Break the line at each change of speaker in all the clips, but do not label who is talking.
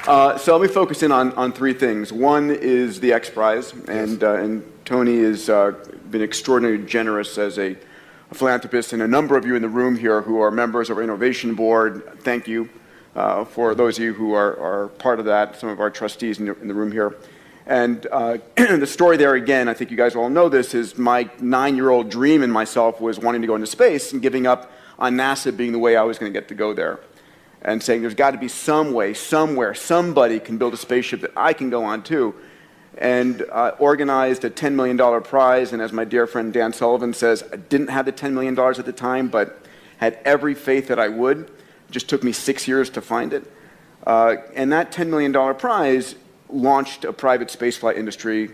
So let me focus in on three things. One is the X Prize, and Tony has been extraordinarily generous as a philanthropist, and a number of you in the room here who are members of our innovation board, thank you. For those of you who are part of that, some of our trustees in the room here. And the story there, again, I think you guys all know this, is my 9-year-old dream in myself was wanting to go into space and giving up on NASA being the way I was going to get to go there. And saying there's got to be some way, somewhere, somebody can build a spaceship that I can go on too. And organized a $10 million prize, and as my dear friend Dan Sullivan says, I didn't have the $10 million at the time, but had every faith that I would. It just took me 6 years to find it. And that $10 million prize launched a private spaceflight industry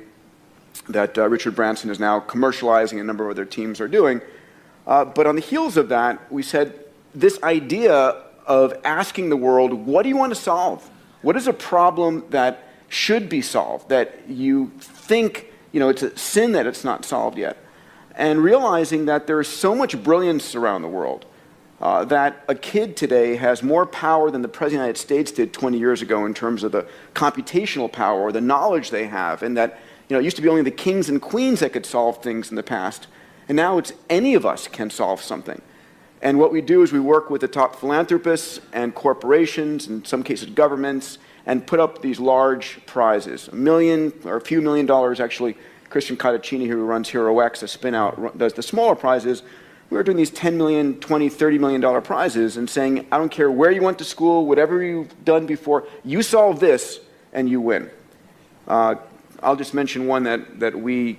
that Richard Branson is now commercializing, and a number of other teams are doing. But on the heels of that, we said this idea of asking the world, what do you want to solve? What is a problem that should be solved, that you think, it's a sin that it's not solved yet? And realizing that there is so much brilliance around the world, that a kid today has more power than the President of the United States did 20 years ago in terms of the computational power or the knowledge they have, and that it used to be only the kings and queens that could solve things in the past, and now it's any of us can solve something. And what we do is we work with the top philanthropists and corporations, in some cases governments, and put up these large prizes, $1 million or a few $1 million actually. Christian Cottacini, who runs HeroX, a spin-out, does the smaller prizes. We're doing these $10 million, $20, $30 million prizes and saying, I don't care where you went to school, whatever you've done before, you solve this and you win. I'll just mention one that we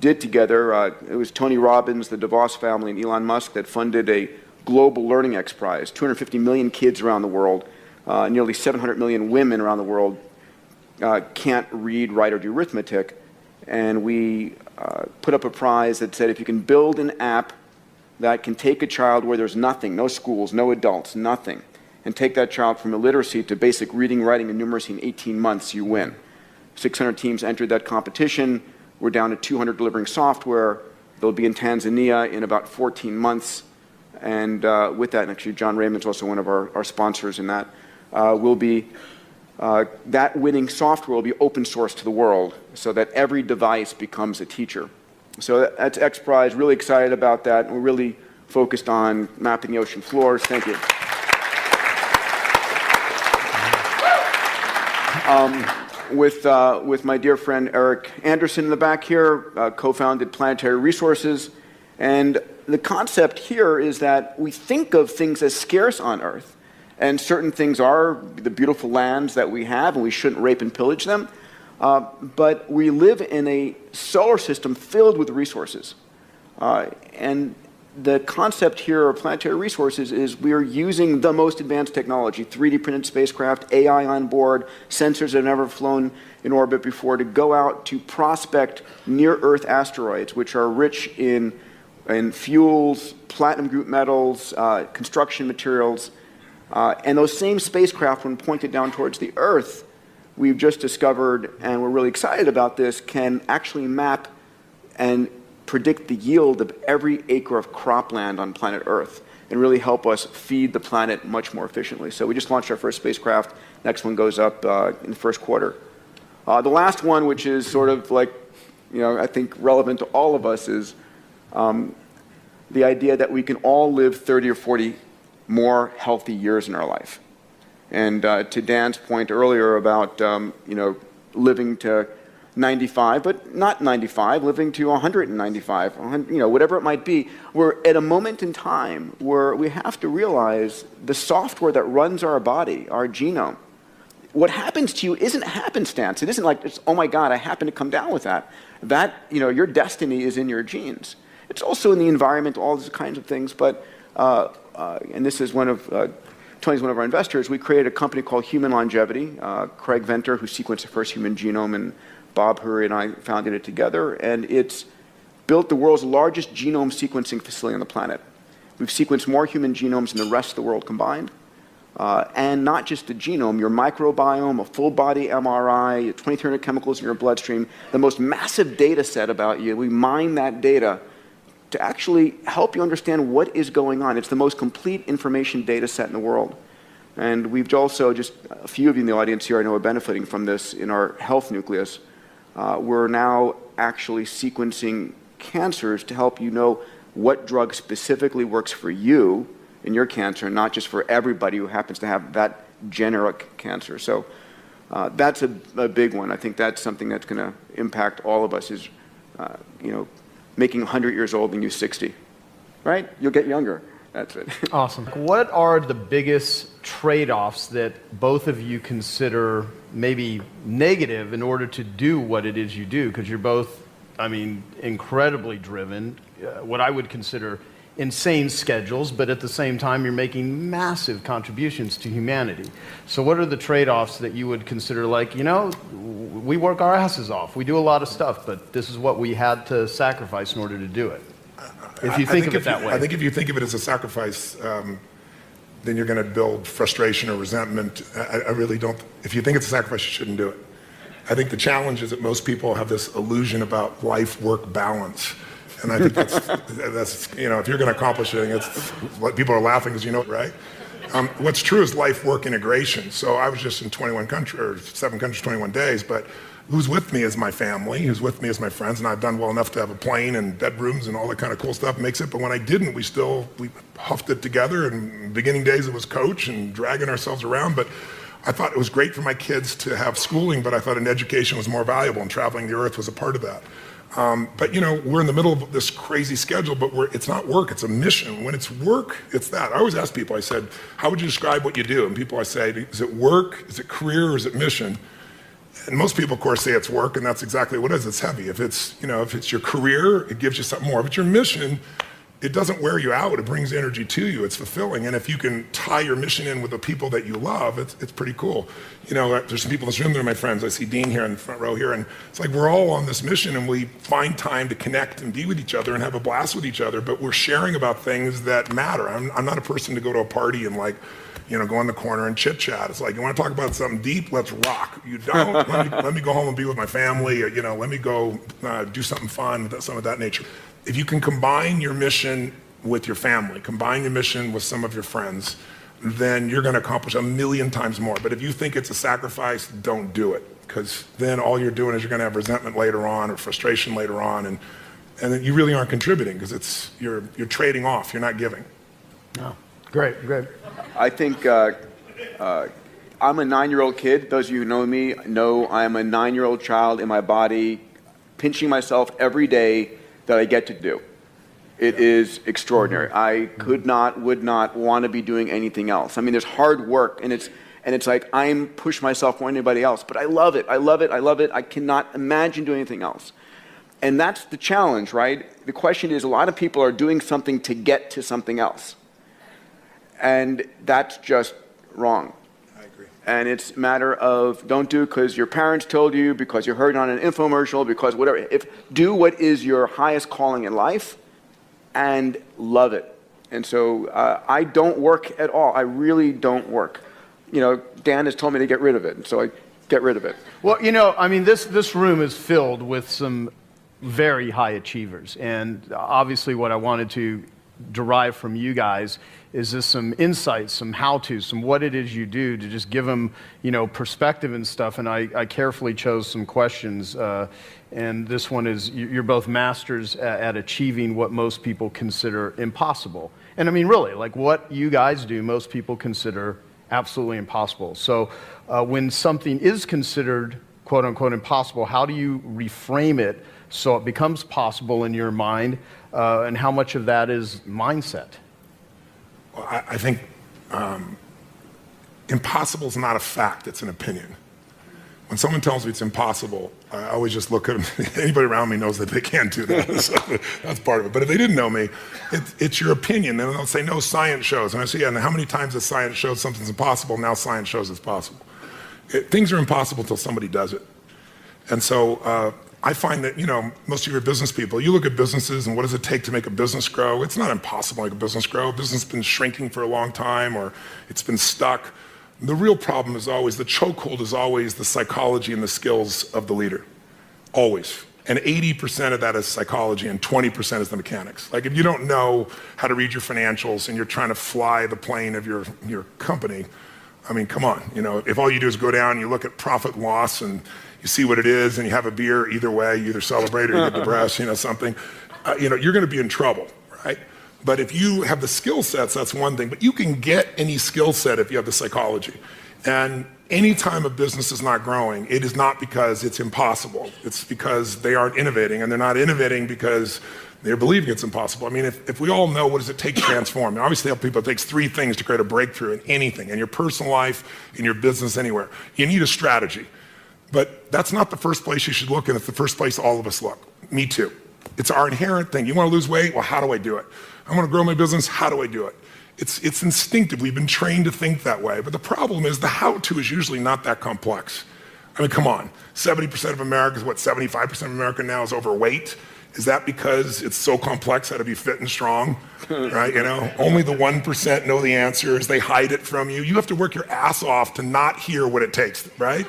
did together. It was Tony Robbins, the DeVos family, and Elon Musk that funded a global learning X Prize. 250 million kids around the world, nearly 700 million women around the world can't read, write, or do arithmetic. And we put up a prize that said if you can build an app that can take a child where there's nothing, no schools, no adults, nothing, and take that child from illiteracy to basic reading, writing, and numeracy in 18 months, you win. 600 teams entered that competition. We're down to 200 delivering software. They'll be in Tanzania in about 14 months. And with that, and actually John Raymond's also one of our sponsors in that, that winning software will be open source to the world so that every device becomes a teacher. So that's X Prize, really excited about that. And we're really focused on mapping the ocean floors. Thank you. With my dear friend Eric Anderson in the back here, co-founded Planetary Resources. And the concept here is that we think of things as scarce on Earth. And certain things are the beautiful lands that we have, and we shouldn't rape and pillage them. But we live in a solar system filled with resources. And the concept here of Planetary Resources is we are using the most advanced technology, 3D printed spacecraft, AI on board, sensors that have never flown in orbit before, to go out to prospect near-Earth asteroids, which are rich in fuels, platinum group metals, construction materials. And those same spacecraft, when pointed down towards the Earth, we've just discovered, and we're really excited about this, can actually map and predict the yield of every acre of cropland on planet Earth and really help us feed the planet much more efficiently. So we just launched our first spacecraft. Next one goes up in the first quarter. The last one, which is sort of like, I think relevant to all of us, is the idea that we can all live 30 or 40 more healthy years in our life. And to Dan's point earlier about living to 95, but not 95, living to 195, whatever it might be, we're at a moment in time where we have to realize the software that runs our body, our genome, what happens to you isn't happenstance. It isn't like, oh my God, I happen to come down with that. That, your destiny is in your genes. It's also in the environment, all these kinds of things, but, and this is Tony's one of our investors. We created a company called Human Longevity. Craig Venter, who sequenced the first human genome, and Bob Hurry and I founded it together. And it's built the world's largest genome sequencing facility on the planet. We've sequenced more human genomes than the rest of the world combined. And not just the genome, your microbiome, a full body MRI, 2,300 chemicals in your bloodstream, the most massive data set about you. We mine that data to actually help you understand what is going on. It's the most complete information data set in the world. And we've also, just a few of you in the audience here I know are benefiting from this in our health nucleus. We're now actually sequencing cancers to help you know what drug specifically works for you in your cancer, not just for everybody who happens to have that generic cancer. So that's a big one. I think that's something that's going to impact all of us is, making 100 years old and you 60, right? You'll get younger. That's it.
Awesome. What are the biggest trade-offs that both of you consider maybe negative in order to do what it is you do? Because you're both, incredibly driven, what I would consider insane schedules, but at the same time, you're making massive contributions to humanity. So what are the trade-offs that you would consider we work our asses off. We do a lot of stuff, but this is what we had to sacrifice in order to do it. If you think of it that way.
I think if you think of it as a sacrifice, then you're going to build frustration or resentment. I really don't. If you think it's a sacrifice, you shouldn't do it. I think the challenge is that most people have this illusion about life-work balance. And I think that's if you're going to accomplish it, it's what people are laughing because right? What's true is life-work integration. So I was just in 7 countries, 21 days, but who's with me is my family, who's with me is my friends, and I've done well enough to have a plane and bedrooms and all that kind of cool stuff makes it. But when I didn't, we huffed it together. And in the beginning days, it was coach and dragging ourselves around. But I thought it was great for my kids to have schooling, but I thought an education was more valuable, and traveling the earth was a part of that. But we're in the middle of this crazy schedule, but it's not work, it's a mission. When it's work, it's that. I always ask people, I said, how would you describe what you do? And people, I say, is it work, is it career, or is it mission? And most people, of course, say it's work, and that's exactly what it is. It's heavy. If it's your career, it gives you something more. If it's your mission, it doesn't wear you out. It brings energy to you. It's fulfilling. And if you can tie your mission in with the people that you love, it's pretty cool. There's some people in this room that are my friends. I see Dean here in the front row here, and it's like we're all on this mission, and we find time to connect and be with each other and have a blast with each other, but we're sharing about things that matter. I'm not a person to go to a party and go in the corner and chit chat. It's like, you want to talk about something deep? Let's rock. You don't? let me go home and be with my family. Or, let me go do something fun, some of that nature. If you can combine your mission with your family, combine your mission with some of your friends, then you're going to accomplish 1,000,000 times more. But if you think it's a sacrifice, don't do it, because then all you're doing is you're going to have resentment later on or frustration later on, and then you really aren't contributing because you're trading off. You're not giving.
No. Great.
I think I'm a 9-year-old kid. Those of you who know me know I'm a 9-year-old child in my body, pinching myself every day that I get to do. It is extraordinary. I would not want to be doing anything else. There's hard work, and it's like I'm push myself more than anybody else, but I love it. I cannot imagine doing anything else. And that's the challenge, right? The question is, a lot of people are doing something to get to something else. And that's just wrong.
I agree.
And it's a matter of don't do because your parents told you, because you heard it on an infomercial, because whatever. Do what is your highest calling in life and love it. And so I don't work at all. I really don't work. Dan has told me to get rid of it, and so I get rid of it.
Well, this room is filled with some very high achievers. And obviously what I wanted to derive from you guys is just some insights, some how-tos, some what it is you do to just give them, perspective and stuff. And I carefully chose some questions. And this one is, you're both masters at achieving what most people consider impossible. And really, what you guys do, most people consider absolutely impossible. So when something is considered quote unquote impossible, how do you reframe it so it becomes possible in your mind? And how much of that is mindset?
Well, I think impossible is not a fact, it's an opinion. When someone tells me it's impossible, I always just look at them. Anybody around me knows that they can't do that. So that's part of it. But if they didn't know me, it's your opinion. And they'll say, no, science shows. And I say, yeah, and how many times has science showed something's impossible? Now science shows it's possible. Things are impossible until somebody does it. And so I find that, most of your business people, you look at businesses and what does it take to make a business grow? It's not impossible to make a business grow. A business has been shrinking for a long time, or it's been stuck. The real problem is always, the chokehold is always the psychology and the skills of the leader. Always. And 80% of that is psychology and 20% is the mechanics. Like if you don't know how to read your financials and you're trying to fly the plane of your company, I mean, come on, if all you do is go down, you look at profit and loss and you see what it is and you have a beer, either way, you either celebrate or you get depressed, something, you're going to be in trouble, right? But if you have the skill sets, that's one thing. But you can get any skill set if you have the psychology. And any time a business is not growing, it is not because it's impossible. It's because they aren't innovating, and they're not innovating because they're believing it's impossible. I mean, if we all know what does it take to transform, and obviously I tell people it takes 3 things to create a breakthrough in anything, in your personal life, in your business, anywhere. You need a strategy. But that's not the first place you should look, and it's the first place all of us look. Me too. It's our inherent thing. You want to lose weight? Well, how do I do it? I want to grow my business? How do I do it? It's instinctive. We've been trained to think that way. But the problem is the how-to is usually not that complex. I mean, come on. 70% of America is 75% of America now is overweight. Is that because it's so complex how to be fit and strong, right? Only the 1% know the answers. They hide it from you. You have to work your ass off to not hear what it takes, right?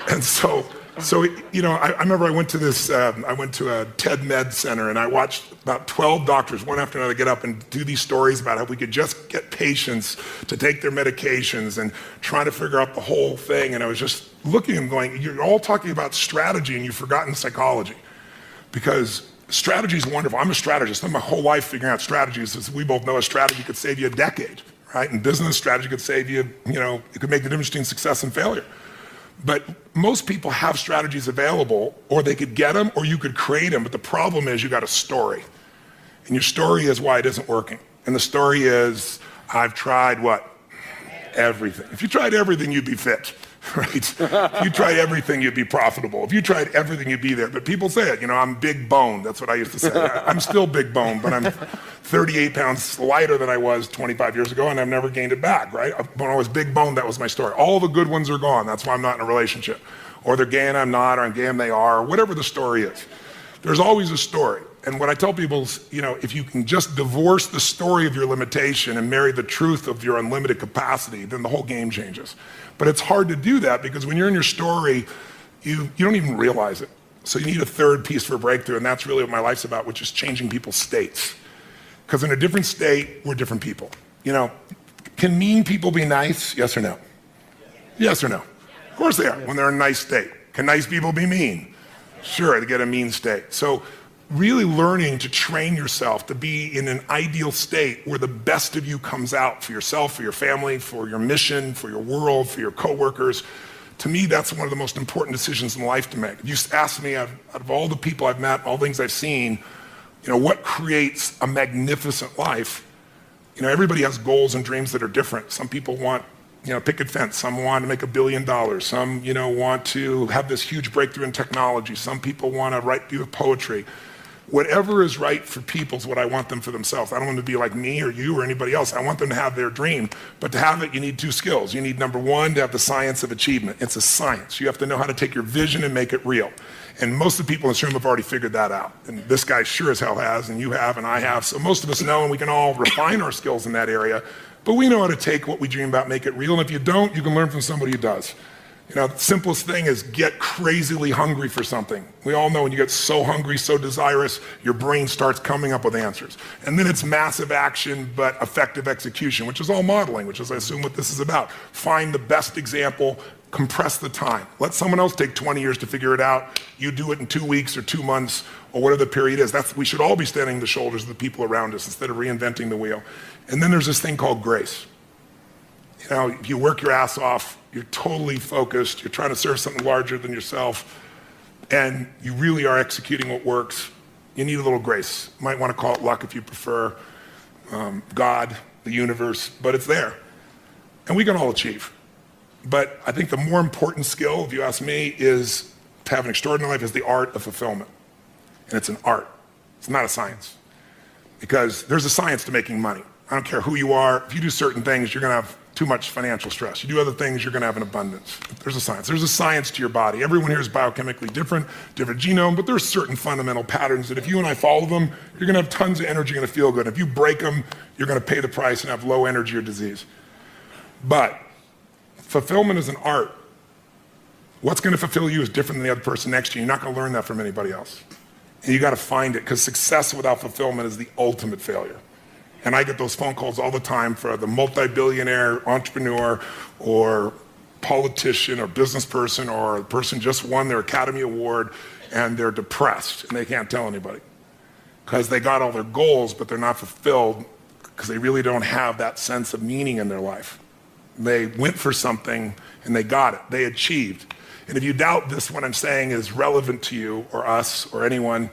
And so I remember I went to a TED Med Center and I watched about 12 doctors, one after another, get up and do these stories about how we could just get patients to take their medications and trying to figure out the whole thing. And I was just looking and going, you're all talking about strategy and you've forgotten psychology. Because strategy is wonderful. I'm a strategist. I spent my whole life figuring out strategies. As we both know, a strategy could save you a decade, right? In business, strategy could save you, it could make the difference between success and failure. But most people have strategies available, or they could get them, or you could create them. But the problem is you got a story. And your story is why it isn't working. And the story is, I've tried what? Everything. If you tried everything, you'd be fit, right? If you tried everything, you'd be profitable. If you tried everything, you'd be there. But people say it, I'm big boned. That's what I used to say. I'm still big boned, but I'm 38 pounds lighter than I was 25 years ago, and I've never gained it back, right? When I was big boned, that was my story. All the good ones are gone. That's why I'm not in a relationship. Or they're gay and I'm not, or I'm gay and they are, or whatever the story is. There's always a story. And what I tell people is, if you can just divorce the story of your limitation and marry the truth of your unlimited capacity, then the whole game changes. But it's hard to do that because when you're in your story, you don't even realize it. So you need a third piece for breakthrough, and that's really what my life's about, which is changing people's states. Because in a different state, we're different people. Can mean people be nice? Yes or no? Yes or no? Of course they are, when they're in a nice state. Can nice people be mean? Sure, they get a mean state. So really learning to train yourself to be in an ideal state where the best of you comes out for yourself, for your family, for your mission, for your world, for your coworkers. To me, that's one of the most important decisions in life to make. If you ask me, out of all the people I've met, all the things I've seen, what creates a magnificent life? Everybody has goals and dreams that are different. Some people want, picket fence. Some want to make $1 billion. Some, want to have this huge breakthrough in technology. Some people want to write poetry. Whatever is right for people is what I want them for themselves. I don't want them to be like me or you or anybody else. I want them to have their dream. But to have it, you need 2 skills. You need, number 1, to have the science of achievement. It's a science. You have to know how to take your vision and make it real. And most of the people in this room have already figured that out. And this guy sure as hell has, and you have, and I have. So most of us know, and we can all refine our skills in that area. But we know how to take what we dream about, make it real. And if you don't, you can learn from somebody who does. The simplest thing is get crazily hungry for something. We all know when you get so hungry, so desirous, your brain starts coming up with answers. And then it's massive action, but effective execution, which is all modeling, which is, I assume, what this is about. Find the best example, compress the time. Let someone else take 20 years to figure it out. You do it in 2 weeks or 2 months or whatever the period is. We should all be standing on the shoulders of the people around us instead of reinventing the wheel. And then there's this thing called grace. If you work your ass off, you're totally focused, you're trying to serve something larger than yourself, and you really are executing what works, you need a little grace. You might want to call it luck if you prefer, God, the universe, but it's there. And we can all achieve. But I think the more important skill, if you ask me, is to have an extraordinary life is the art of fulfillment. And it's an art. It's not a science. Because there's a science to making money. I don't care who you are. If you do certain things, you're going to have too much financial stress. You do other things, you're going to have an abundance. There's a science. There's a science to your body. Everyone here is biochemically different genome, but there's certain fundamental patterns that if you and I follow them, you're going to have tons of energy and feel good. If you break them, you're going to pay the price and have low energy or disease. But fulfillment is an art. What's going to fulfill you is different than the other person next to you. You're not going to learn that from anybody else. And you got to find it, because success without fulfillment is the ultimate failure. And I get those phone calls all the time for the multi-billionaire entrepreneur or politician or business person or a person just won their Academy Award and they're depressed and they can't tell anybody because they got all their goals, but they're not fulfilled because they really don't have that sense of meaning in their life. They went for something and they got it. They achieved. And if you doubt this, what I'm saying is relevant to you or us or anyone,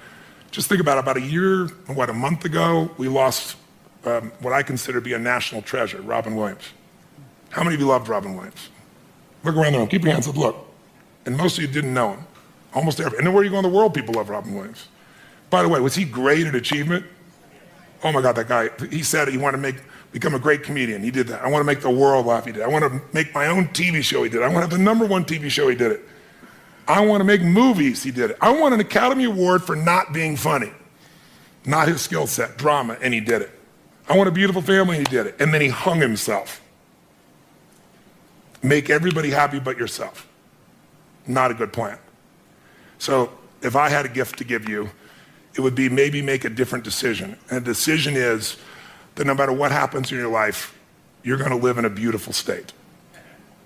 just think about a year, a month ago, we lost what I consider to be a national treasure, Robin Williams. How many of you loved Robin Williams? Look around the room, keep your hands up, look. And most of you didn't know him. Almost every, and where you go in the world, people love Robin Williams. By the way, was he great at achievement? Oh my God, that guy, he said he wanted to become a great comedian. He did that. I want to make the world laugh. He did. I want to make my own TV show. He did. I want to have the #1 TV show. He did it. I want to make movies. He did it. I want an Academy Award for not being funny. Not his skill set, drama, and he did it. I want a beautiful family, and he did it. And then he hung himself. Make everybody happy but yourself. Not a good plan. So if I had a gift to give you, it would be maybe make a different decision. And the decision is that no matter what happens in your life, you're going to live in a beautiful state.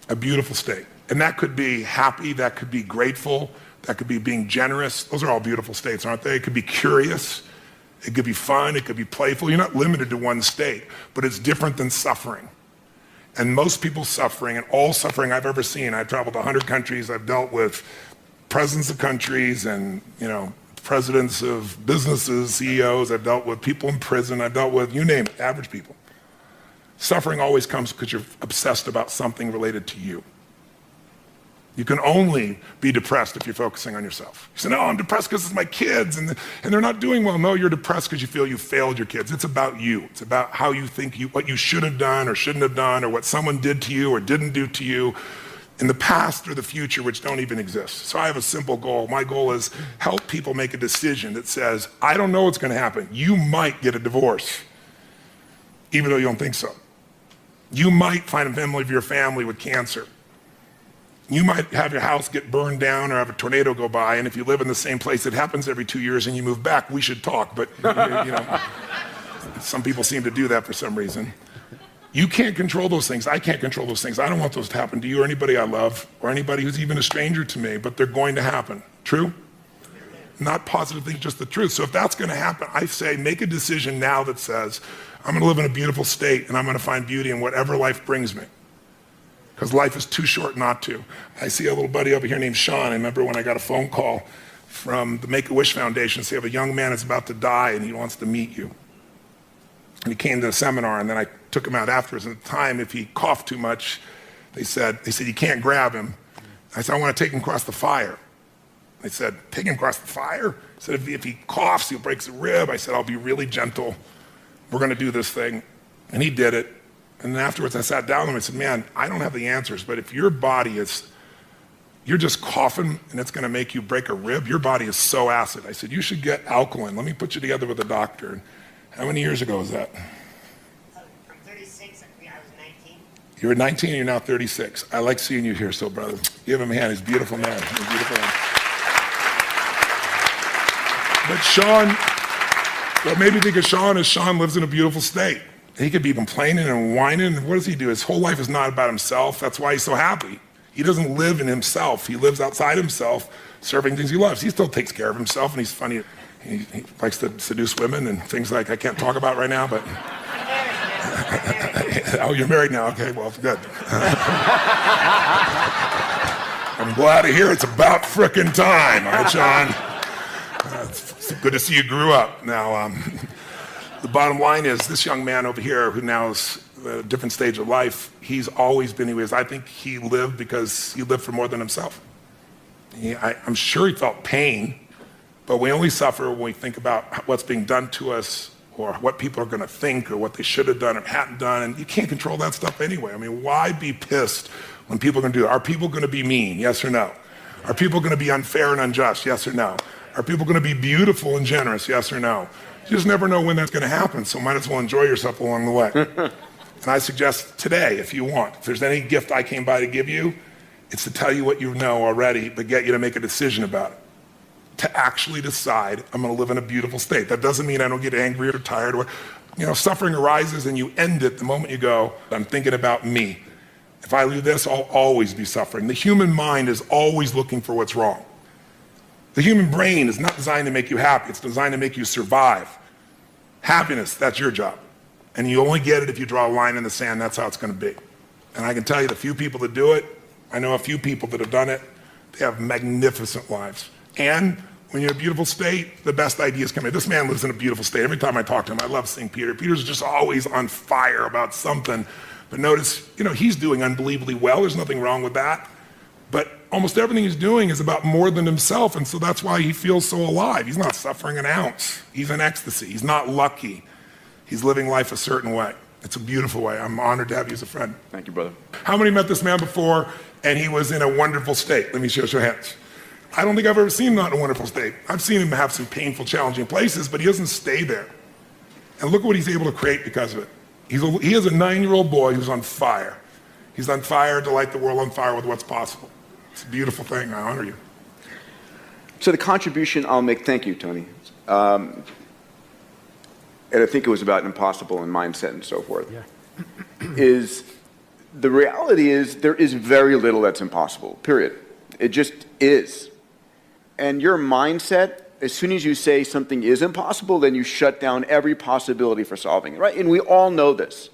A beautiful state. And that could be happy, that could be grateful, that could be being generous. Those are all beautiful states, aren't they? It could be curious, it could be fun, it could be playful. You're not limited to one state, but it's different than suffering. And most people's suffering, and all suffering I've ever seen, I've traveled to 100 countries, I've dealt with presidents of countries and, presidents of businesses, CEOs, I've dealt with people in prison, I've dealt with, you name it, average people. Suffering always comes because you're obsessed about something related to you. You can only be depressed if you're focusing on yourself. You say, no, I'm depressed because it's my kids and they're not doing well. No, you're depressed because you feel you failed your kids. It's about you. It's about how you think what you should have done or shouldn't have done or what someone did to you or didn't do to you in the past or the future, which don't even exist. So I have a simple goal. My goal is help people make a decision that says, I don't know what's going to happen. You might get a divorce, even though you don't think so. You might find a member of your family with cancer. You might have your house get burned down or have a tornado go by, and if you live in the same place, it happens every 2 years and you move back, we should talk, but some people seem to do that for some reason. You can't control those things. I can't control those things. I don't want those to happen to you or anybody I love or anybody who's even a stranger to me, but they're going to happen. True? Not positive things, just the truth. So if that's going to happen, I say make a decision now that says, I'm going to live in a beautiful state and I'm going to find beauty in whatever life brings me. Because life is too short not to. I see a little buddy over here named Sean. I remember when I got a phone call from the Make-A-Wish Foundation saying, a young man is about to die and he wants to meet you. And he came to the seminar and then I took him out afterwards. And at the time, if he coughed too much, they said, you can't grab him. I said, I want to take him across the fire. They said, take him across the fire? I said, if he coughs, he'll break a rib. I said, I'll be really gentle. We're going to do this thing. And he did it. And then afterwards, I sat down with him and said, man, I don't have the answers, but if your body is, you're just coughing and it's going to make you break a rib, your body is so acid. I said, you should get alkaline. Let me put you together with a doctor. And how many years ago was that?
I'm 36. I was 19.
You were 19 and you're now 36. I like seeing you here, so brother. Give him a hand. He's a beautiful man. He's a beautiful man. But Sean, what made me think of Sean is Sean lives in a beautiful state. He could be complaining and whining. What does he do? His whole life is not about himself. That's why he's so happy. He doesn't live in himself. He lives outside himself, serving things he loves. He still takes care of himself, and he's funny. He likes to seduce women and things like I can't talk about right now, but... Oh, you're married now? Okay, well, good. I'm glad to hear it's about frickin' time. All right, Sean? It's good to see you grew up. Now, the bottom line is this young man over here who now is at a different stage of life, he's always been who he is. I think he lived because he lived for more than himself. I'm sure he felt pain, but we only suffer when we think about what's being done to us or what people are going to think or what they should have done or hadn't done, and you can't control that stuff anyway. I mean, why be pissed when people are going to do that? Are people going to be mean? Yes or no? Are people going to be unfair and unjust? Yes or no? Are people going to be beautiful and generous? Yes or no? You just never know when that's going to happen, so might as well enjoy yourself along the way. And I suggest today, if you want, if there's any gift I came by to give you, it's to tell you what you know already, but get you to make a decision about it. To actually decide, I'm going to live in a beautiful state. That doesn't mean I don't get angry or tired. Suffering arises and you end it the moment you go, I'm thinking about me. If I do this, I'll always be suffering. The human mind is always looking for what's wrong. The human brain is not designed to make you happy. It's designed to make you survive. Happiness, that's your job. And you only get it if you draw a line in the sand. That's how it's going to be. And I can tell you the few people that do it, I know a few people that have done it, they have magnificent lives. And when you're in a beautiful state, the best ideas come in. This man lives in a beautiful state. Every time I talk to him, I love seeing Peter. Peter's just always on fire about something. But notice, he's doing unbelievably well. There's nothing wrong with that. But almost everything he's doing is about more than himself, and so that's why he feels so alive. He's not suffering an ounce. He's in ecstasy. He's not lucky. He's living life a certain way. It's a beautiful way. I'm honored to have you as a friend.
Thank you, brother.
How many met this man before and he was in a wonderful state? Let me show your hands. I don't think I've ever seen him not in a wonderful state. I've seen him have some painful, challenging places, but he doesn't stay there. And look what he's able to create because of it. He is a 9-year-old boy who's on fire. He's on fire to light the world on fire with what's possible. It's a beautiful thing. I honor you.
So the contribution I'll make, thank you, Tony. And I think it was about impossible and mindset and so forth, is the reality is there is very little that's impossible, period. It just is. And your mindset, as soon as you say something is impossible, then you shut down every possibility for solving it, right? And we all know this.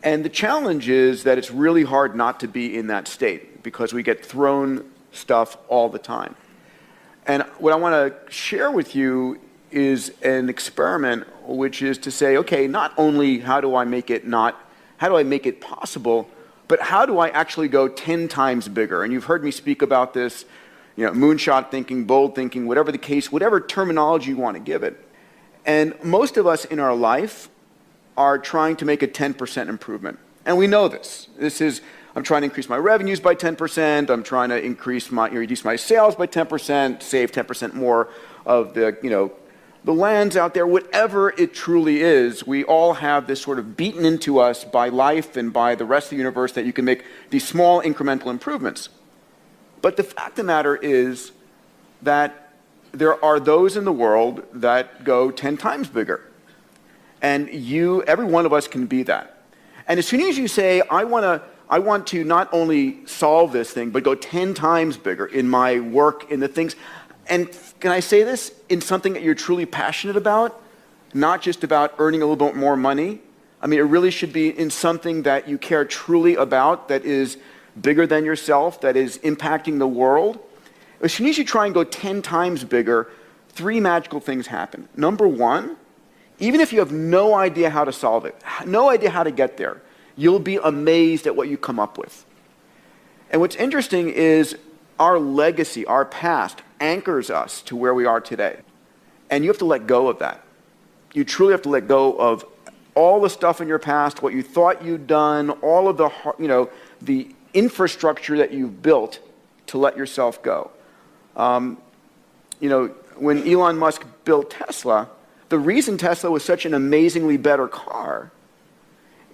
And the challenge is that it's really hard not to be in that state because we get thrown stuff all the time. And what I want to share with you is an experiment, which is to say, okay, not only how do I make it possible, but how do I actually go 10 times bigger? And you've heard me speak about this, moonshot thinking, bold thinking, whatever the case, whatever terminology you want to give it. And most of us in our life are trying to make a 10% improvement. And we know this. I'm trying to increase my revenues by 10%. I'm trying to reduce my sales by 10%, save 10% more of the lands out there. Whatever it truly is, we all have this sort of beaten into us by life and by the rest of the universe that you can make these small incremental improvements. But the fact of the matter is that there are those in the world that go 10 times bigger. And every one of us can be that. And as soon as you say, I want to not only solve this thing, but go 10 times bigger in my work, in the things, and can I say this, in something that you're truly passionate about, not just about earning a little bit more money. I mean, it really should be in something that you care truly about, that is bigger than yourself, that is impacting the world. As soon as you try and go 10 times bigger, 3 magical things happen. Number one, even if you have no idea how to solve it, no idea how to get there, you'll be amazed at what you come up with. And what's interesting is our legacy, our past, anchors us to where we are today. And you have to let go of that. You truly have to let go of all the stuff in your past, what you thought you'd done, all of the infrastructure that you've built to let yourself go. When Elon Musk built Tesla, the reason Tesla was such an amazingly better car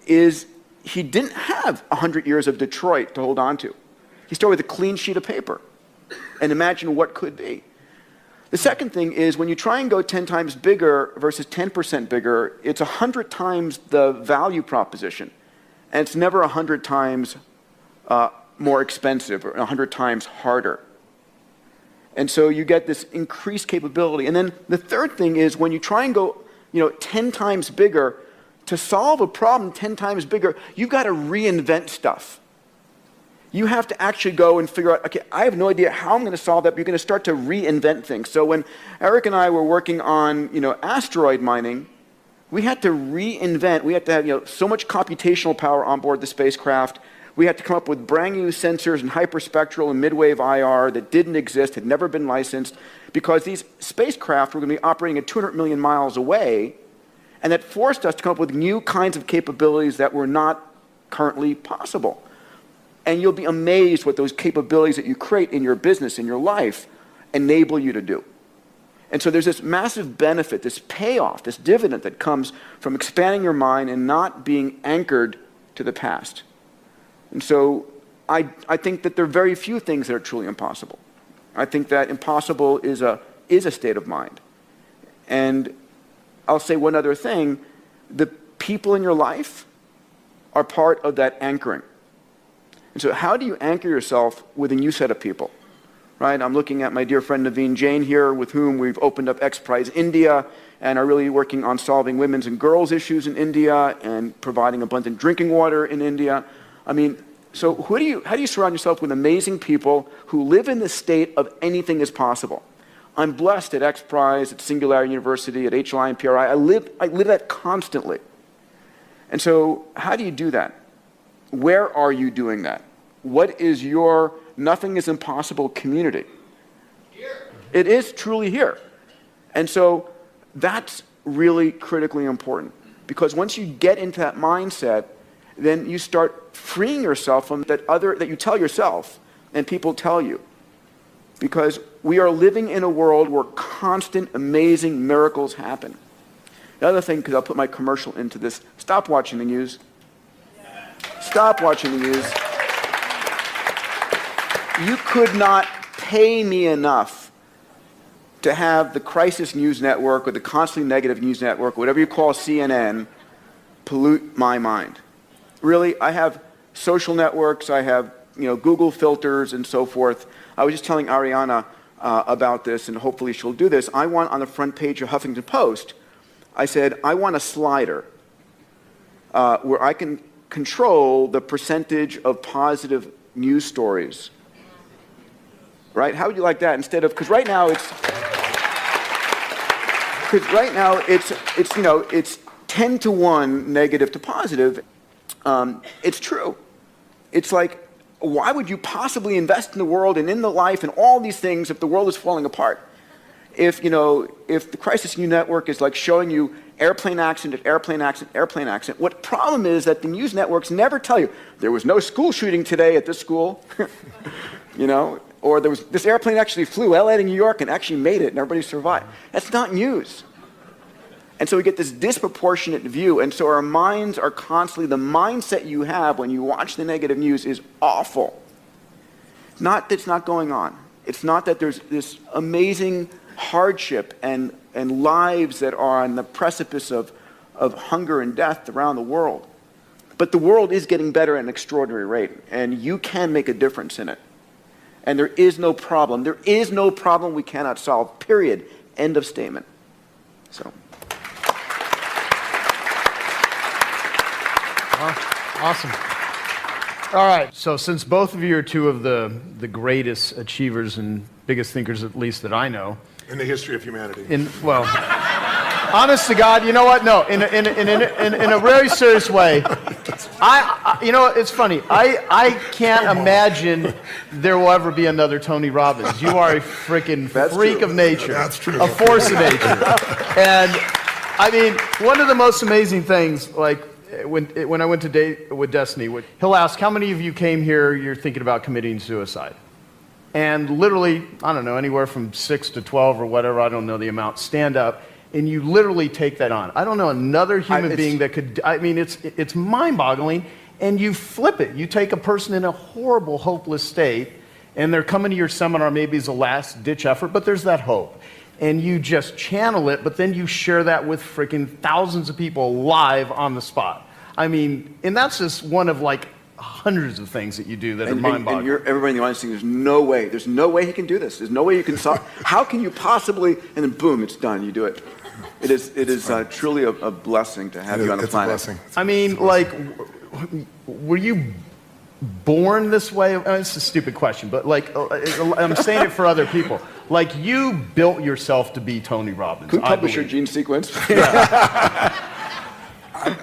is he didn't have 100 years of Detroit to hold on to. He started with a clean sheet of paper. And imagine what could be. The second thing is when you try and go 10 times bigger versus 10% bigger, it's 100 times the value proposition. And it's never 100 times more expensive or 100 times harder. And so you get this increased capability. And then the third thing is when you try and go 10 times bigger, to solve a problem 10 times bigger, you've got to reinvent stuff. You have to actually go and figure out, okay, I have no idea how I'm going to solve that, but you're going to start to reinvent things. So when Eric and I were working on, asteroid mining, we had to reinvent. We had to have, so much computational power on board the spacecraft. We had to come up with brand new sensors and hyperspectral and midwave IR that didn't exist, had never been licensed, because these spacecraft were going to be operating at 200 million miles away, and that forced us to come up with new kinds of capabilities that were not currently possible. And you'll be amazed what those capabilities that you create in your business, in your life, enable you to do. And so there's this massive benefit, this payoff, this dividend that comes from expanding your mind and not being anchored to the past. And so I think that there are very few things that are truly impossible. I think that impossible is a state of mind. And I'll say one other thing. the people in your life are part of that anchoring. And so how do you anchor yourself with a new set of people? Right? I'm looking at my dear friend Naveen Jain here, with whom we've opened up X Prize India and are really working on solving women's and girls' issues in India and providing abundant drinking water in India. I mean, so how do you surround yourself with amazing people who live in the state of anything is possible? I'm blessed at X Prize, at Singularity University, at HLI and PRI. I live that constantly. And so how do you do that? Where are you doing that? What is your nothing is impossible community? Here. It is truly here. And so that's really critically important, because once you get into that mindset, then you start freeing yourself from that you tell yourself and people tell you. Because we are living in a world where constant, amazing miracles happen. The other thing, because I'll put my commercial into this, stop watching the news. Stop watching the news. You could not pay me enough to have the Crisis News Network or the Constantly Negative News Network, whatever you call CNN, pollute my mind. Really, I have social networks, I have Google filters and so forth. I was just telling Ariana about this, and hopefully she'll do this. I want on the front page of Huffington Post, I said, I want a slider where I can control the percentage of positive news stories. Right? How would you like that instead of, because right now it's 10 to 1 negative to positive. It's true. It's like, why would you possibly invest in the world and in the life and all these things if the world is falling apart? If the Crisis News Network is like showing you airplane accident, airplane accident, airplane accident, what problem is that the news networks never tell you, there was no school shooting today at this school, or there was, this airplane actually flew LA to New York and actually made it and everybody survived. That's not news. And so we get this disproportionate view, and so our minds are constantly, the mindset you have when you watch the negative news is awful. Not that it's not going on. It's not that there's this amazing hardship and lives that are on the precipice of hunger and death around the world. But the world is getting better at an extraordinary rate, and you can make a difference in it. And there is no problem. There is no problem we cannot solve, period. End of statement. So.
Awesome. All right, so since both of you are two of the greatest achievers and biggest thinkers, at least that I know.
In the history of humanity.
Honest to God, you know what? No, in a very serious way. It's funny. I can't imagine there will ever be another Tony Robbins. You are a freaking freak of nature.
That's true.
A force of nature. And I mean, one of the most amazing things, like when I went to date with Destiny, he'll ask, how many of you came here, you're thinking about committing suicide? And literally, I don't know, anywhere from 6 to 12 or whatever, I don't know the amount, stand up, and you literally take that on. I don't know another human being that could, I mean, it's mind-boggling, and you flip it. You take a person in a horrible, hopeless state, and they're coming to your seminar maybe as a last-ditch effort, but there's that hope. And you just channel it, but then you share that with freaking thousands of people live on the spot. I mean, and that's just one of like hundreds of things that you do that are mind-boggling.
And everybody in the audience thinking, there's no way he can do this. There's no way you can solve. How can you possibly? And then boom, it's done. You do it. It is truly a blessing to have you on the planet.
It's a blessing.
I mean, like, were you born this way? It's a stupid question, but like, I'm saying it for other people. Like, you built yourself to be Tony Robbins.
Could publish your gene sequence?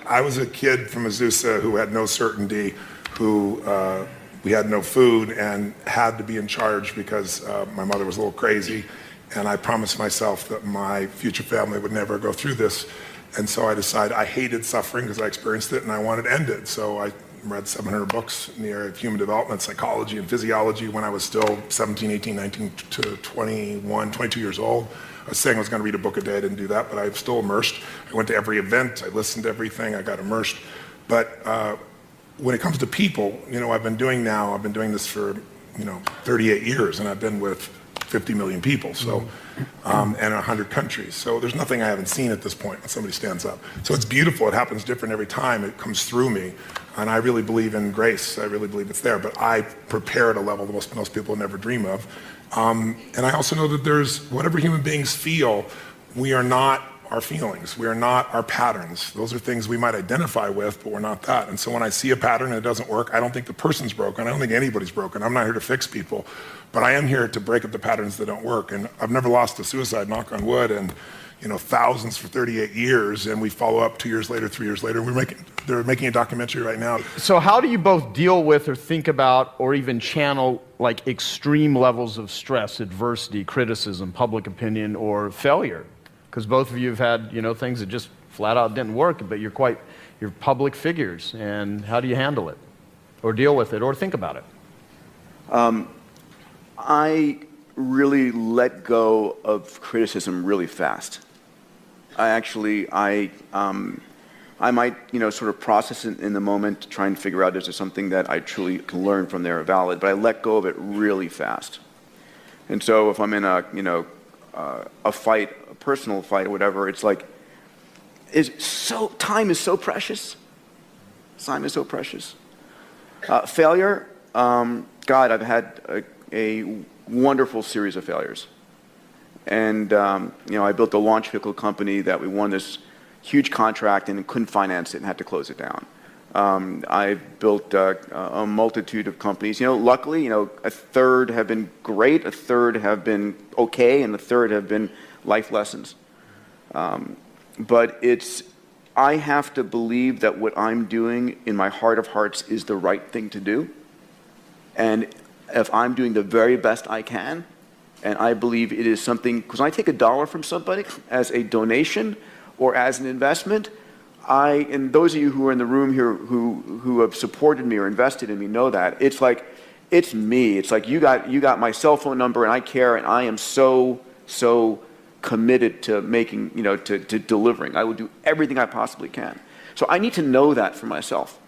I was a kid from Azusa who had no certainty, who we had no food and had to be in charge because my mother was a little crazy, and I promised myself that my future family would never go through this. And so I decided I hated suffering because I experienced it and I wanted to end it. So I read 700 books in the area of human development, psychology, and physiology when I was still 17, 18, 19 to 21, 22 years old. I was saying I was going to read a book a day. I didn't do that, but I'm still immersed. I went to every event. I listened to everything. I got immersed. But when it comes to people, I've been doing this for, 38 years, and I've been with 50 million people, so, and 100 countries. So there's nothing I haven't seen at this point when somebody stands up. So it's beautiful. It happens different every time. It comes through me. And I really believe in grace. I really believe it's there. But I prepare at a level that most people never dream of. And I also know that there's, whatever human beings feel, we are not our feelings. We are not our patterns. Those are things we might identify with, but we're not that. And so when I see a pattern and it doesn't work, I don't think the person's broken. I don't think anybody's broken. I'm not here to fix people. But I am here to break up the patterns that don't work. And I've never lost to suicide, knock on wood, and thousands for 38 years. And we follow up 2 years later, 3 years later. They're making a documentary right now.
So how do you both deal with or think about or even channel like extreme levels of stress, adversity, criticism, public opinion, or failure? Because both of you have had, things that just flat out didn't work, but you're public figures. And how do you handle it or deal with it or think about it?
I really let go of criticism really fast. I might, sort of process it in the moment, to try and figure out is there something that I truly can learn from there valid, but I let go of it really fast. And so if I'm in a fight, a personal fight or whatever, it's like, time is so precious. Time is so precious. Failure, God, I've had a wonderful series of failures. And, I built a launch vehicle company that we won this huge contract and couldn't finance it and had to close it down. I built a multitude of companies. Luckily, a third have been great, a third have been okay, and a third have been life lessons. But I have to believe that what I'm doing in my heart of hearts is the right thing to do. And if I'm doing the very best I can, and I believe it is something, because when I take $1 from somebody as a donation or as an investment, and those of you who are in the room here who have supported me or invested in me know that. It's like, it's me. It's like you got my cell phone number and I care and I am so committed to making, to delivering. I will do everything I possibly can. So I need to know that for myself.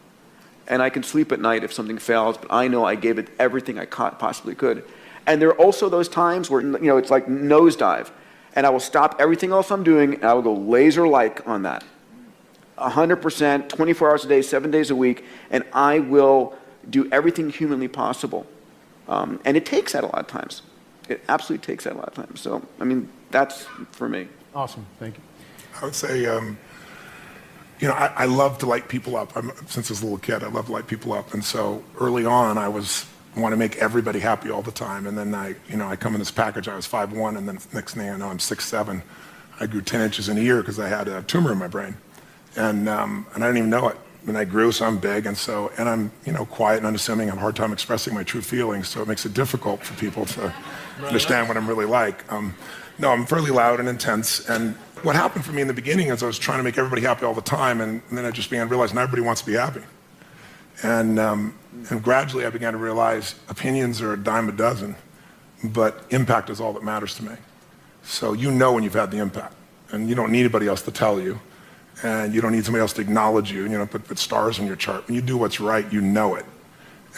And I can sleep at night if something fails, but I know I gave it everything I possibly could. And there are also those times where, it's like nosedive. And I will stop everything else I'm doing and I will go laser-like on that. 100%, 24 hours a day, 7 days a week, and I will do everything humanly possible. And it takes that a lot of times. It absolutely takes that a lot of times. So, that's for me.
Awesome. Thank you.
I would say, I love to light people up. Since I was a little kid, I love to light people up. And so early on, I want to make everybody happy all the time. And then I come in this package. I was 5'1", and then next thing I know, I'm 6'7". I grew 10 inches in a year because I had a tumor in my brain. And I didn't even know it. And I grew, so I'm big, and I'm quiet and unassuming. I have a hard time expressing my true feelings, so it makes it difficult for people to understand what I'm really like. No, I'm fairly loud and intense. And what happened for me in the beginning is I was trying to make everybody happy all the time, and then I just began to realize not everybody wants to be happy. And gradually I began to realize opinions are a dime a dozen, but impact is all that matters to me. So when you've had the impact, and you don't need anybody else to tell you. And you don't need somebody else to acknowledge you, put stars on your chart. When you do what's right, you know it.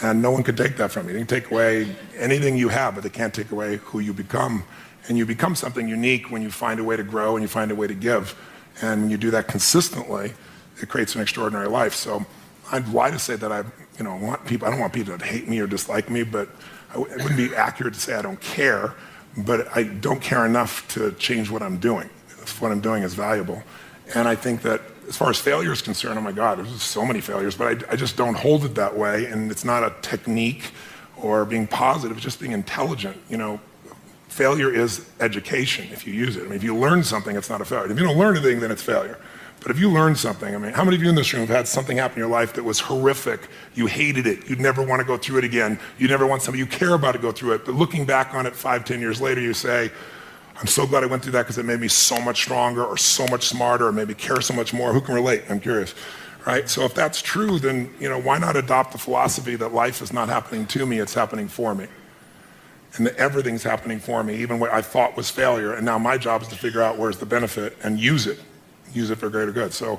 And no one can take that from you. They can take away anything you have, but they can't take away who you become. And you become something unique when you find a way to grow and you find a way to give. And when you do that consistently, it creates an extraordinary life. So I'd lie to say that I don't want people to hate me or dislike me, but it wouldn't be accurate to say I don't care, but I don't care enough to change what I'm doing. If what I'm doing is valuable. And I think that as far as failure is concerned, oh my God, there's so many failures, but I just don't hold it that way. And it's not a technique or being positive, it's just being intelligent. Failure is education if you use it. If you learn something, it's not a failure. If you don't learn anything, then it's failure. But if you learn something, how many of you in this room have had something happen in your life that was horrific? You hated it. You'd never want to go through it again. You never want somebody you care about to go through it. But looking back on it 5, 10 years later, you say, I'm so glad I went through that because it made me so much stronger or so much smarter or maybe care so much more. Who can relate? I'm curious, right? So if that's true, then why not adopt the philosophy that life is not happening to me, it's happening for me. And that everything's happening for me, even what I thought was failure. And now my job is to figure out where's the benefit and use it for greater good. So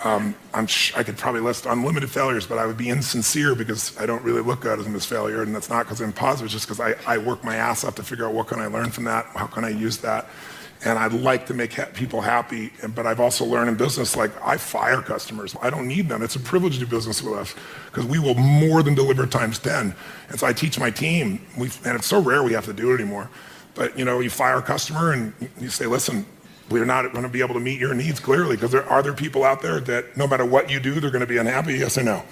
I could probably list unlimited failures, but I would be insincere because I don't really look at it as a failure, and that's not because I'm positive, it's just because I work my ass off to figure out what can I learn from that, how can I use that, and I'd like to make people happy, but I've also learned in business, like, I fire customers. I don't need them. It's a privilege to do business with us because we will more than deliver times 10. And so I teach my team, and it's so rare we have to do it anymore, but you fire a customer and you say, listen, we're not going to be able to meet your needs clearly because are there people out there that no matter what you do, they're going to be unhappy, yes or no?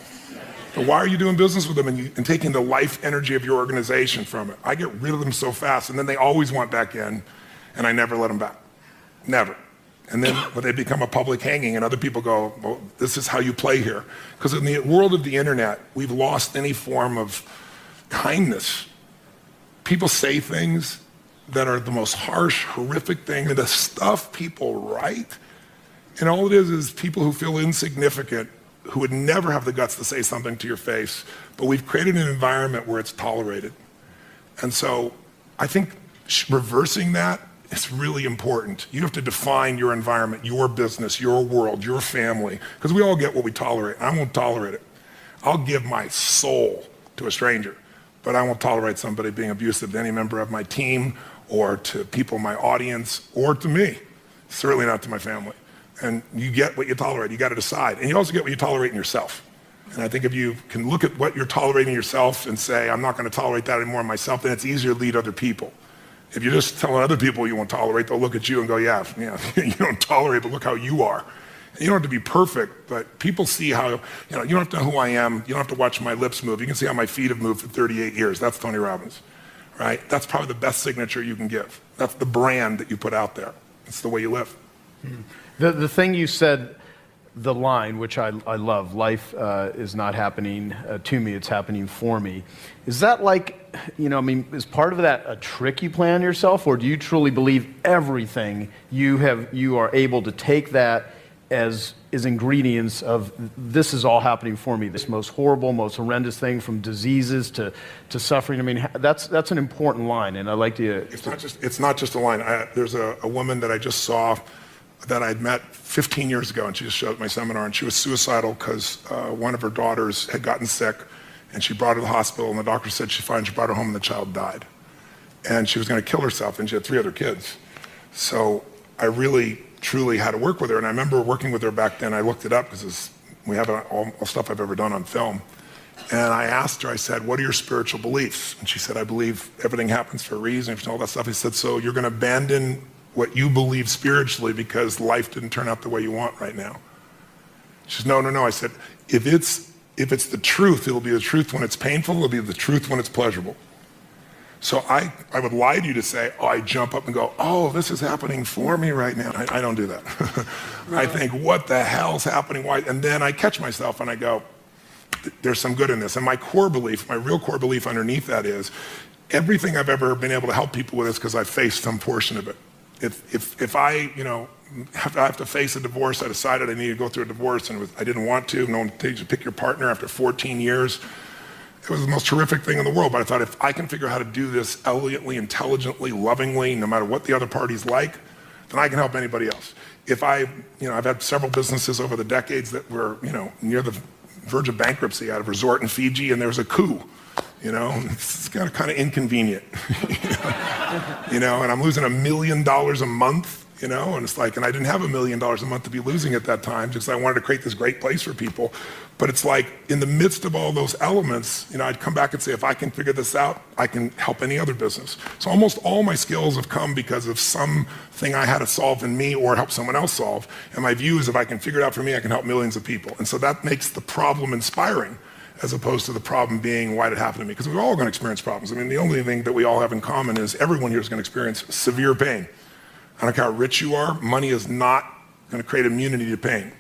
But why are you doing business with them and taking the life energy of your organization from it? I get rid of them so fast, and then they always want back in, and I never let them back. Never. And then when they become a public hanging and other people go, well, this is how you play here. Because in the world of the internet, we've lost any form of kindness. People say things that are the most harsh, horrific thing, and the stuff people write. And all it is people who feel insignificant, who would never have the guts to say something to your face, but we've created an environment where it's tolerated. And so I think reversing that is really important. You have to define your environment, your business, your world, your family, because we all get what we tolerate. I won't tolerate it. I'll give my soul to a stranger, but I won't tolerate somebody being abusive to any member of my team or to people in my audience or to me, certainly not to my family. And you get what you tolerate. You got to decide. And you also get what you tolerate in yourself. And I think if you can look at what you're tolerating in yourself and say, I'm not going to tolerate that anymore in myself, then it's easier to lead other people. If you're just telling other people you won't tolerate, they'll look at you and go, yeah, you don't tolerate, but look how you are. And you don't have to be perfect, but people see how, you don't have to know who I am. You don't have to watch my lips move. You can see how my feet have moved for 38 years. That's Tony Robbins, right? That's probably the best signature you can give. That's the brand that you put out there. It's the way you live.
The thing you said, the line, which I love, life is not happening to me, it's happening for me. Is that like, is part of that a trick you play on yourself, or do you truly believe everything you are able to take that as ingredients of this is all happening for me, this most horrible, most horrendous thing, from diseases to suffering? That's an important line, and I like to...
It's not just a line. There's a woman that I just saw that I'd met 15 years ago, and she just showed up at my seminar, and she was suicidal because one of her daughters had gotten sick, and she brought her to the hospital, and the doctor said she brought her home and the child died. And she was going to kill herself, and she had 3 other kids. So I really, truly had to work with her, and I remember working with her back then. I looked it up because we have all stuff I've ever done on film. And I asked her, I said, what are your spiritual beliefs? And she said, I believe everything happens for a reason, and all that stuff. I said, so you're going to abandon what you believe spiritually because life didn't turn out the way you want right now? She said, no. I said, if it's the truth, it'll be the truth when it's painful, it'll be the truth when it's pleasurable. So I would lie to you to say, I jump up and go, this is happening for me right now. I don't do that. I think, what the hell's happening? Why? And then I catch myself and I go, there's some good in this. And my real core belief underneath that is, everything I've ever been able to help people with is because I've faced some portion of it. If I have to face a divorce, I decided I needed to go through a divorce, and I didn't want to. No one takes you to pick your partner after 14 years. It was the most horrific thing in the world, but I thought, if I can figure out how to do this elegantly, intelligently, lovingly, no matter what the other party's like, then I can help anybody else. I've had several businesses over the decades that were, near the verge of bankruptcy. I had a resort in Fiji, and there was a coup. It's kind of inconvenient, and I'm losing $1 million a month, and it's like, and I didn't have $1 million a month to be losing at that time, just I wanted to create this great place for people. But it's like, in the midst of all those elements, I'd come back and say, if I can figure this out, I can help any other business. So almost all my skills have come because of something I had to solve in me or help someone else solve. And my view is, if I can figure it out for me, I can help millions of people. And so that makes the problem inspiring, as opposed to the problem being, why did it happen to me? Because we're all going to experience problems. The only thing that we all have in common is everyone here is going to experience severe pain. I don't care how rich you are, money is not going to create immunity to pain.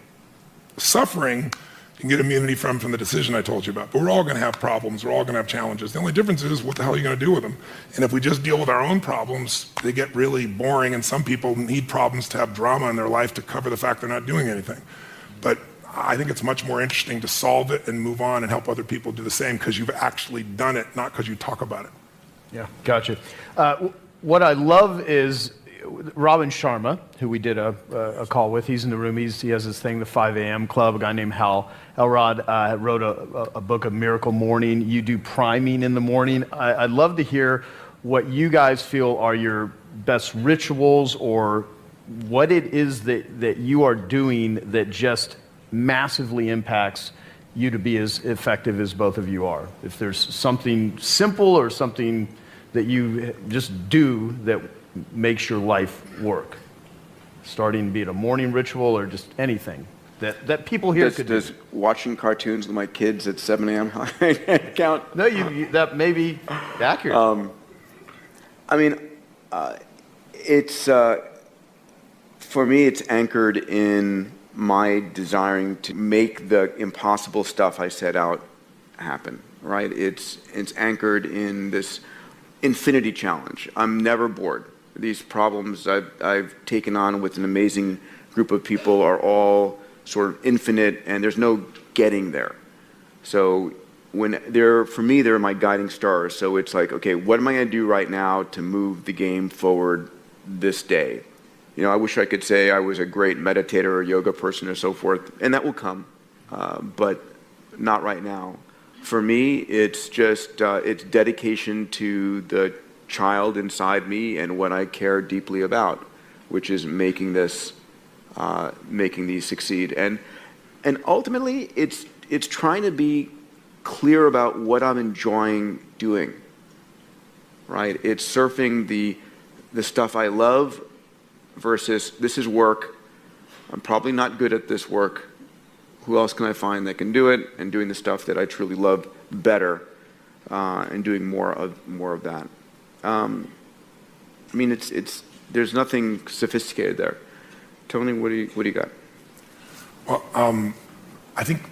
Suffering, you can get immunity from the decision I told you about. But we're all going to have problems. We're all going to have challenges. The only difference is, what the hell are you going to do with them? And if we just deal with our own problems, they get really boring, and some people need problems to have drama in their life to cover the fact they're not doing anything. But I think it's much more interesting to solve it and move on and help other people do the same, because you've actually done it, not because you talk about it.
Yeah, gotcha. What I love is Robin Sharma, who we did a call with, he's in the room. He has this thing, the 5 a.m. Club. A guy named Hal Elrod wrote a book of Miracle Morning. You do priming in the morning. I'd love to hear what you guys feel are your best rituals, or what it is that you are doing that just massively impacts you to be as effective as both of you are. If there's something simple or something that you just do that makes your life work, starting be it a morning ritual or just anything that people here could do.
Does watching cartoons with my kids at 7 a.m. count?
No, that may be accurate.
I mean, it's for me, it's anchored in my desiring to make the impossible stuff I set out happen, right? It's anchored in this infinity challenge. I'm never bored. These problems I've taken on with an amazing group of people are all sort of infinite, and there's no getting there. So for me, they're my guiding stars. So it's like, okay, what am I going to do right now to move the game forward this day? You know, I wish I could say I was a great meditator or yoga person or so forth, and that will come, but not right now. For me, it's just it's dedication to the child inside me and what I care deeply about, which is making these succeed. And ultimately, it's trying to be clear about what I'm enjoying doing. Right? It's surfing the stuff I love versus this is work. I'm probably not good at this work. Who else can I find that can do it? And doing the stuff that I truly love better, and doing more of that. I mean, there's nothing sophisticated there. Tony, what do you got?
Well, I think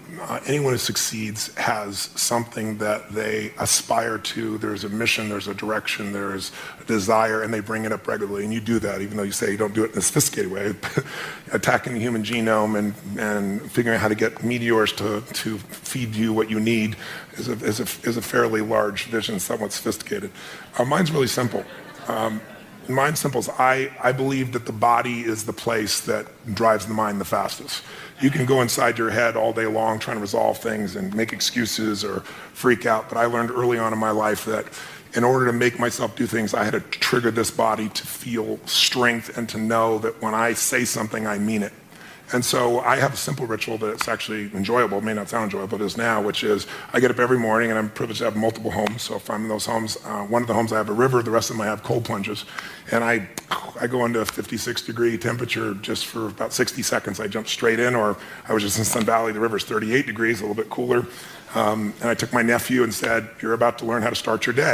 anyone who succeeds has something that they aspire to. There's a mission, there's a direction, there's a desire, and they bring it up regularly. And you do that, even though you say you don't do it in a sophisticated way. Attacking the human genome and figuring out how to get meteors to feed you what you need is a fairly large vision, somewhat sophisticated. Mine's really simple. Mine's simple is I believe that the body is the place that drives the mind the fastest. You can go inside your head all day long trying to resolve things and make excuses or freak out, but I learned early on in my life that in order to make myself do things, I had to trigger this body to feel strength and to know that when I say something, I mean it. And so I have a simple ritual that's actually enjoyable. It may not sound enjoyable, but it is now, which is I get up every morning, and I'm privileged to have multiple homes. So if I'm in those homes, one of the homes I have a river, the rest of them I have cold plunges. And I go into 56-degree temperature just for about 60 seconds. I jump straight in, or I was just in Sun Valley, the river's 38 degrees, a little bit cooler. And I took my nephew and said, "You're about to learn how to start your day."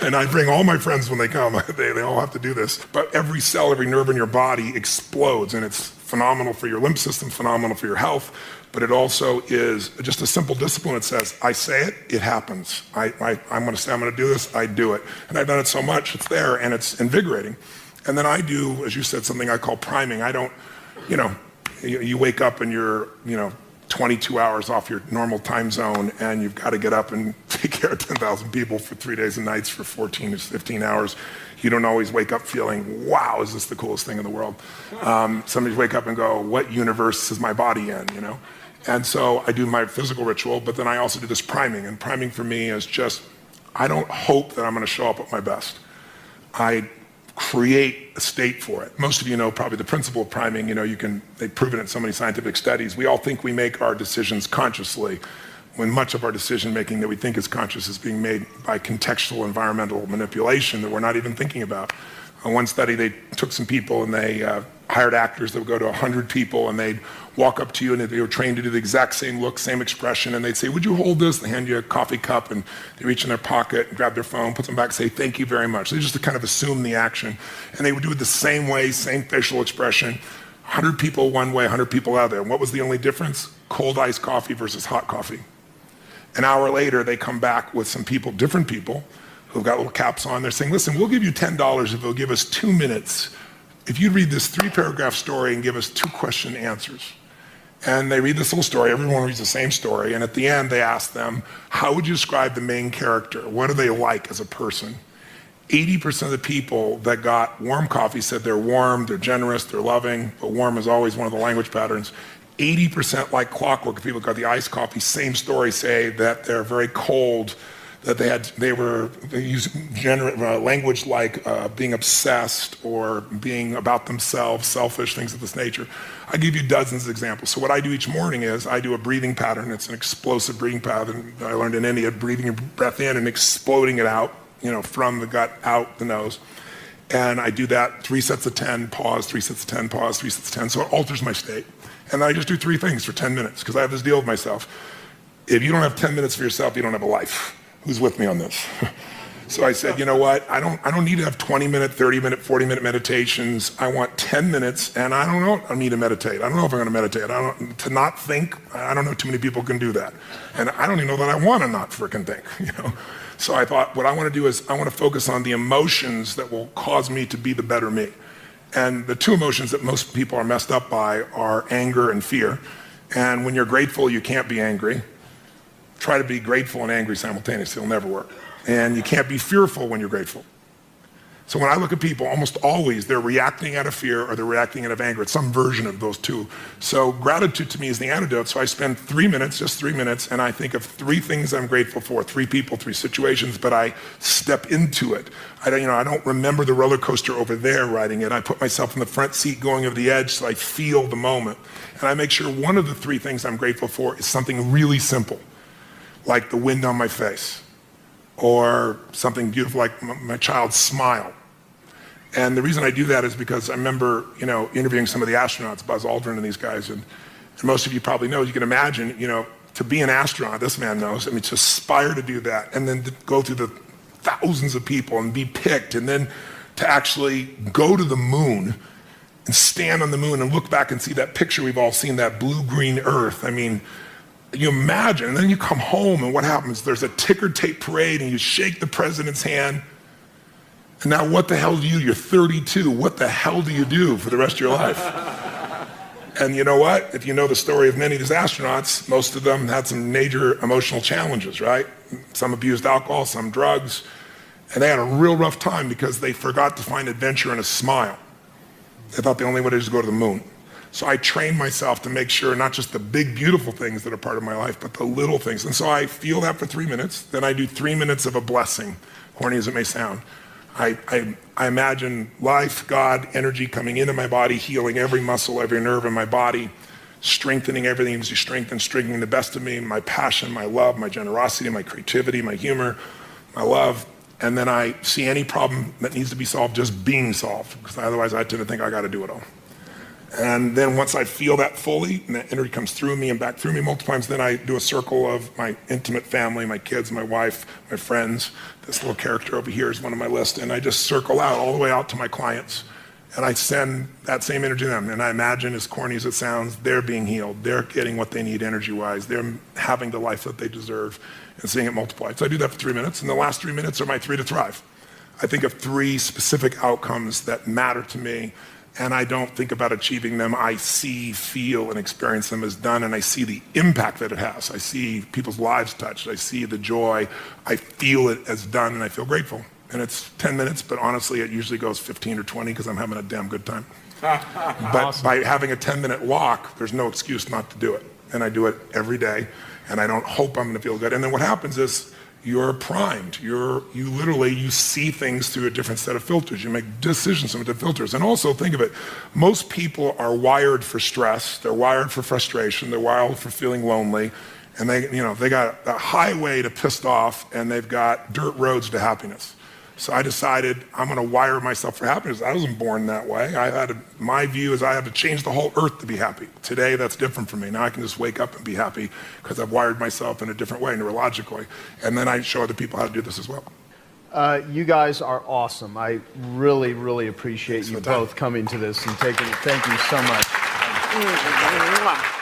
And I bring all my friends when they come. They all have to do this. But every cell, every nerve in your body explodes, and it's phenomenal for your lymph system, phenomenal for your health. But it also is just a simple discipline that says, I say it, it happens. I'm going to say I'm going to do this, I do it. And I've done it so much, it's there, and it's invigorating. And then I do, as you said, something I call priming. I don't, you wake up and you're, 22 hours off your normal time zone, and you've got to get up and take care of 10,000 people for 3 days and nights for 14 to 15 hours. You don't always wake up feeling, wow, is this the coolest thing in the world? Some days wake up and go, what universe is my body in, And so I do my physical ritual, but then I also do this priming. And priming for me is just, I don't hope that I'm going to show up at my best. I create a state for it. Most of you know probably the principle of priming. They've proven it in so many scientific studies. We all think we make our decisions consciously, when much of our decision making that we think is conscious is being made by contextual environmental manipulation that we're not even thinking about. On one study, they took some people and they hired actors that would go to 100 people, and they'd walk up to you, and they were trained to do the exact same look, same expression, and they'd say, "Would you hold this?" They hand you a coffee cup, and they reach in their pocket and grab their phone, put them back, say, "Thank you very much." They just to kind of assume the action. And they would do it the same way, same facial expression. 100 people one way, 100 people out there. And what was the only difference? Cold iced coffee versus hot coffee. An hour later, they come back with some people, different people, who've got little caps on. They're saying, "Listen, we'll give you $10 if you'll give us 2 minutes. If you read this 3-paragraph story and give us 2 question answers." And they read this little story. Everyone reads the same story. And at the end, they ask them, how would you describe the main character? What are they like as a person? 80% of the people that got warm coffee said they're warm, they're generous, they're loving, but warm is always one of the language patterns. 80% like clockwork, people got the iced coffee, same story, say that they're very cold, that they use language like being obsessed or being about themselves, selfish, things of this nature. I give you dozens of examples. So what I do each morning is I do a breathing pattern. It's an explosive breathing pattern that I learned in India, breathing your breath in and exploding it out, from the gut out the nose. And I do that 3 sets of 10, pause, 3 sets of 10, pause, 3 sets of 10. So it alters my state. And I just do 3 things for 10 minutes because I have this deal with myself. If you don't have 10 minutes for yourself, you don't have a life. Who's with me on this? So I said, you know what? I don't need to have 20-minute, 30-minute, 40-minute meditations. I want 10 minutes, and I don't know if I need to meditate. I don't know if I'm going to meditate. To not think, I don't know too many people can do that. And I don't even know that I want to not frickin' think, So I thought what I want to do is I want to focus on the emotions that will cause me to be the better me. And the 2 emotions that most people are messed up by are anger and fear. And when you're grateful, you can't be angry. Try to be grateful and angry simultaneously. It'll never work. And you can't be fearful when you're grateful. So when I look at people, almost always they're reacting out of fear or they're reacting out of anger. It's some version of those 2. So gratitude to me is the antidote. So I spend 3 minutes, just 3 minutes, and I think of 3 things I'm grateful for, 3 people, 3 situations, but I step into it. I don't remember the roller coaster over there riding it. I put myself in the front seat going over the edge so I feel the moment. And I make sure one of the 3 things I'm grateful for is something really simple, like the wind on my face, or something beautiful like my child's smile. And the reason I do that is because I remember, interviewing some of the astronauts, Buzz Aldrin and these guys, and most of you probably know, you can imagine, to be an astronaut, this man knows, to aspire to do that, and then to go through the thousands of people and be picked, and then to actually go to the moon and stand on the moon and look back and see that picture we've all seen, that blue-green Earth. You imagine, and then you come home and what happens? There's a ticker tape parade and you shake the president's hand. And now what the hell do you do? You're 32. What the hell do you do for the rest of your life? And you know what? If you know the story of many of these astronauts, most of them had some major emotional challenges, right? Some abused alcohol, some drugs. And they had a real rough time because they forgot to find adventure in a smile. They thought the only way to do is go to the moon. So I trained myself to make sure not just the big, beautiful things that are part of my life, but the little things. And so I feel that for 3 minutes. Then I do 3 minutes of a blessing, corny as it may sound. I imagine life, God, energy coming into my body, healing every muscle, every nerve in my body, strengthening everything as you strengthening the best of me, my passion, my love, my generosity, my creativity, my humor, my love. And then I see any problem that needs to be solved just being solved, because otherwise I tend to think I got to do it all. And then once I feel that fully, and that energy comes through me and back through me multiple times, then I do a circle of my intimate family, my kids, my wife, my friends. This little character over here is one of my list. And I just circle out all the way out to my clients. And I send that same energy to them. And I imagine, as corny as it sounds, they're being healed. They're getting what they need energy-wise. They're having the life that they deserve and seeing it multiplied. So I do that for 3 minutes. And the last 3 minutes are my 3 to thrive. I think of 3 specific outcomes that matter to me. And I don't think about achieving them. I see, feel, and experience them as done, and I see the impact that it has. I see people's lives touched. I see the joy. I feel it as done, and I feel grateful. And it's 10 minutes, but honestly, it usually goes 15 or 20 because I'm having a damn good time. But by having a 10-minute walk, there's no excuse not to do it. And I do it every day, and I don't hope I'm going to feel good. And then what happens is, you're primed. You see things through a different set of filters. You make decisions through different filters. And also think of it, most people are wired for stress. They're wired for frustration. They're wired for feeling lonely. And they got a highway to pissed off and they've got dirt roads to happiness. So I decided I'm going to wire myself for happiness. I wasn't born that way. My view is I had to change the whole earth to be happy. Today, that's different for me. Now I can just wake up and be happy because I've wired myself in a different way, neurologically. And then I show other people how to do this as well.
You guys are awesome. I really, really appreciate you both coming to this and taking it. Thank you so much.